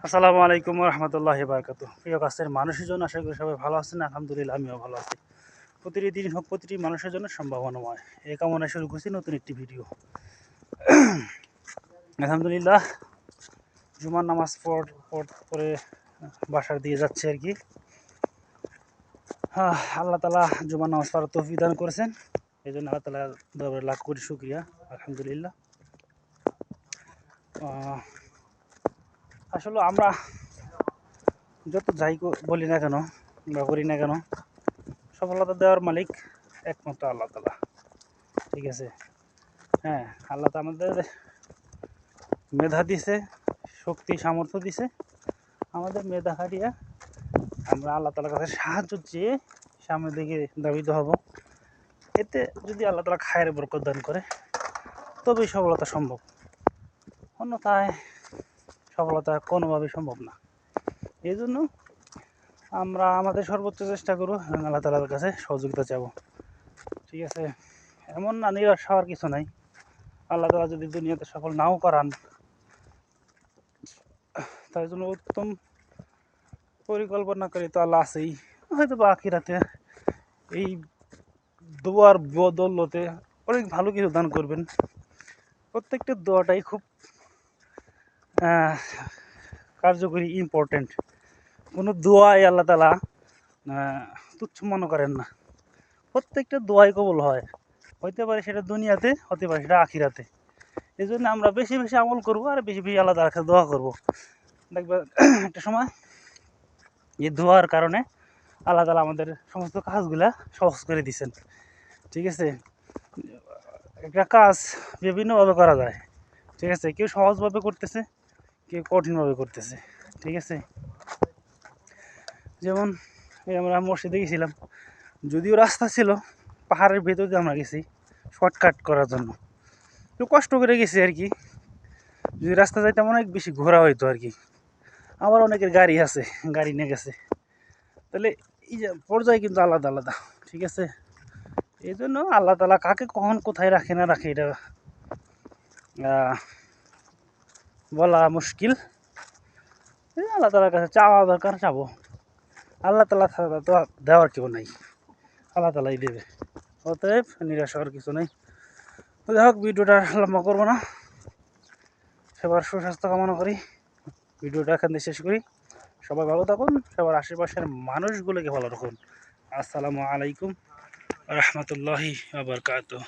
আসসালামু আলাইকুম রহমতুল্লাহি বারকাতু। প্রিয় কাছের মানুষের জন্য আশা করি সবাই ভালো আছেন। আলহামদুলিল্লাহ আমিও ভালো আছি। প্রতিটি দিন হোক প্রতিটি মানুষের জন্য সম্ভাবনাময়, এই কামনায় শুরু করছি নতুন একটি ভিডিও। আলহামদুলিল্লাহ জুমার নামাজ পরে বাসার দিয়ে যাচ্ছে আর কি। আল্লাহ তালা জুমার নামাজ পড়ার তৌফিক দান করেছেন, এই জন্য আল্লাহ তালা দরবারে লাখ কোটি শুকরিয়া আলহামদুলিল্লাহ। আসলে আমরা যত যাই বলি না কেন বা করি না কেন, সফলতা দেওয়ার মালিক একমাত্র আল্লাহ তালা। ঠিক আছে, হ্যাঁ, আল্লাহ তো আমাদের মেধা দিছে, শক্তি সামর্থ্য দিছে। আমাদের মেধা হারিয়ে আমরা আল্লাহ তালার কাছে সাহায্য চেয়ে সামনের দিকে ধাবিত হব। এতে যদি আল্লাহ তালা খায়ের বরকত দান করে তবেই সফলতা সম্ভব, অন্যথায় সফলতা কোনোভাবেই সম্ভব না। এই জন্য আমরা আমাদের সর্বোচ্চ চেষ্টা করব এবং আল্লাহ তালার কাছে সহযোগিতা চাব। ঠিক আছে, এমন না নিরাশ হওয়ার কিছু নাই। আল্লাহ তালা যদি দুনিয়াতে সফল নাও করান, তার জন্য উত্তম পরিকল্পনাকারী তো আল্লাহ আছেই। হয়তো বা আখিরাতে এই দোয়ার বদৌলতে অনেক ভালো কিছু দান করবেন। প্রত্যেকটা দোয়াটাই খুব কার্যকরী, ইম্পর্টেন্ট। কোনো দোয়াই আল্লাহ তালা তুচ্ছ মনে করেন না। প্রত্যেকটা দোয়াই কবুল হয়, হইতে পারে সেটা দুনিয়াতে, হতে পারে সেটা আখিরাতে। এই জন্য আমরা বেশি বেশি আমল করবো আর বেশি বেশি আল্লাহ তাআলার কাছে দোয়া করবো। দেখবেন একটা সময় এই দোয়ার কারণে আল্লাহ তাআলা আমাদের সমস্ত কাজগুলা সহজ করে দিয়েছেন। ঠিক আছে, একটা কাজ বিভিন্নভাবে করা যায়। ঠিক আছে, কেউ সহজভাবে করতেছে, কেউ কঠিনভাবে করতেছে। ঠিক আছে, যেমন এই আমরা মসজিদে গেছিলাম, যদিও রাস্তা ছিল পাহাড়ের ভেতর দিয়ে আমরা গেছি শর্টকাট করার জন্য, একটু কষ্ট করে গেছি আর কি। যদি রাস্তা যাইতাম অনেক বেশি ঘোরা হইতো আর কি। আবার অনেকের গাড়ি আছে, গাড়ি নিয়ে গেছে। তাহলে এই যে পর্যায়ে কিন্তু আলাদা আলাদা। ঠিক আছে, এই জন্য আল্লাহ তালা কাকে কখন কোথায় রাখে না রাখে এটা বলা মুশকিল। আল্লাহ তালার কাছে চাওয়া দরকার, চাবো। আল্লাহ তালা ছাড়া তো দেওয়ার কেউ নাই, আল্লাহ তালাই দেবে। অতএব নিরাশ হওয়ার কিছু নেই। তো যাই হোক, ভিডিওটা লম্বা করবো না, সবার সুস্বাস্থ্য কামনা করি। ভিডিওটা এখান থেকে শেষ করি। সবাই ভালো থাকুন, সবার আশেপাশের মানুষগুলোকে ভালো রাখুন। আসসালামু আলাইকুম রহমতুল্লাহি ওয়া বারাকাতুহু।